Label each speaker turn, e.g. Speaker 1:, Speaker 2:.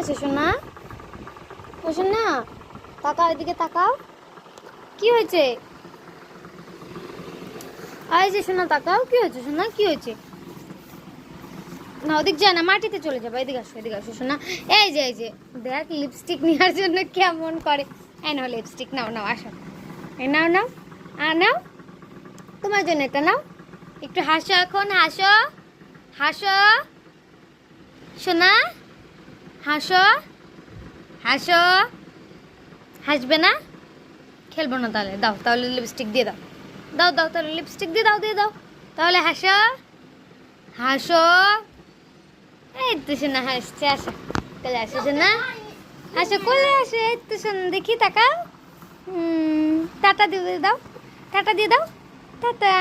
Speaker 1: হয়েছে সোনা? ও সোনা, তাকাও, এদিকে তাকাও। কি হয়েছে? এই যে সোনা তাকাও, কি হয়েছে সোনা, কি হয়েছে? না ওদিক যায় না, মাটিতে চলে যাবে। এদিকে আসো সোনা। এই যে দেখ লিপস্টিক নেওয়ার জন্য কেমন করে। এই নাও লিপস্টিক, নাও নাও, আসো। এই নাও নাও, নাও, তোমার জন্য এটা নাও। একটু হাসো, এখন হাসো, হাসো সোনা, হাসো, হাসো। হাসবে না? খেলবো না তাহলে, দাও তাহলে লিপস্টিক দিয়ে দাও। দাও দাও তাহলে লিপস্টিক দিয়ে দাও, দিয়ে দাও তাহলে। হাসো, হাসো। এই তো শোনা হাসছে, আসো তাহলে, আসো শোনা, আসো কোলে আসো। এই তো শোনা, দেখি তাকাও। টাটা দিয়ে দাও, টাটা দিয়ে দাও, টাটা।